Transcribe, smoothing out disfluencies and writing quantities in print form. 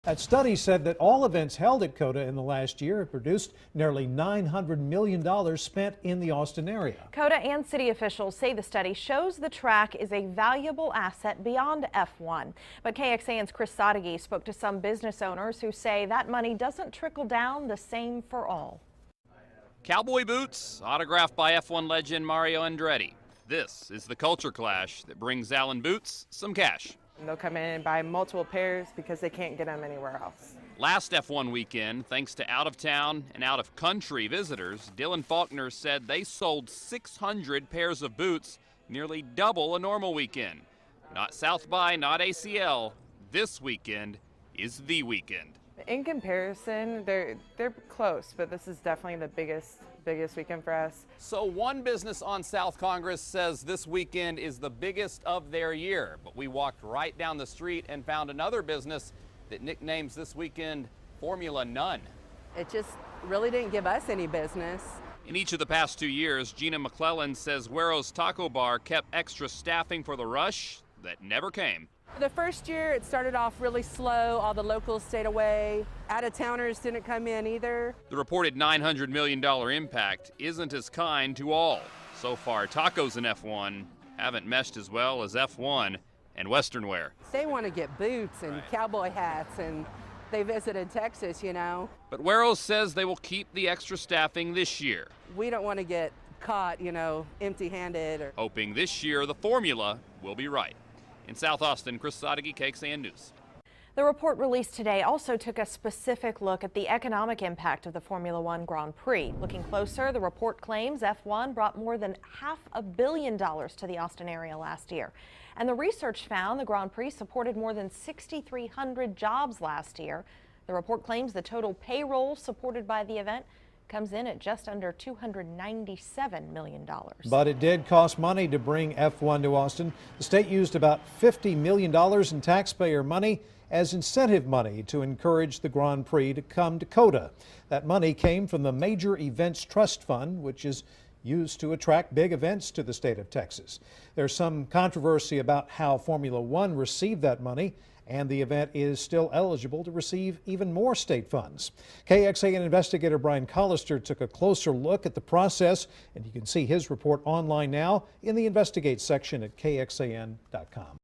That study said that all events held at COTA in the last year have produced nearly $900 million spent in the Austin area. COTA and city officials say the study shows the track is a valuable asset beyond F1. But KXAN's Chris Sadeghi spoke to some business owners who say that money doesn't trickle down the same for all. Cowboy boots, autographed by F1 legend Mario Andretti. This is the culture clash that brings Allen Boots some cash. They'll come in and buy multiple pairs because they can't get them anywhere else. Last F1 weekend, thanks to out-of-town and out-of-country visitors, Dylan Faulkner said they sold 600 pairs of boots, nearly double a normal weekend. Not South by, not ACL. This weekend is the weekend. In comparison, they're close, but this is definitely the biggest weekend for us. So one business on South Congress says this weekend is the biggest of their year, but we walked right down the street and found another business that nicknames this weekend Formula None. It just really didn't give us any business. In each of the past 2 years, Gina McClellan says Güero's Taco Bar kept extra staffing for the rush that never came. The first year it started off really slow. All the locals stayed away. Out-of-towners didn't come in either. The reported $900 million impact isn't as kind to all. So far, tacos in F1 haven't meshed as well as F1 and Western wear. They want to get boots and cowboy hats, and they visited Texas, you know. But Güero says they will keep the extra staffing this year. We don't want to get caught, you know, empty-handed. Hoping this year the formula will be right. In South Austin, Chris Sadeghi, KXAN News. The report released today also took a specific look at the economic impact of the Formula One Grand Prix. Looking closer, the report claims F1 brought more than $500 million to the Austin area last year. And the research found the Grand Prix supported more than 6,300 jobs last year. The report claims the total payroll supported by the event comes in at just under $297 million. But it did cost money to bring F1 to Austin. The state used about $50 million in taxpayer money as incentive money to encourage the Grand Prix to come to COTA. That money came from the Major Events Trust Fund, which is used to attract big events to the state of Texas. There's some controversy about how Formula One received that money, and the event is still eligible to receive even more state funds. KXAN investigator Brian Collister took a closer look at the process, and you can see his report online now in the Investigate section at KXAN.com.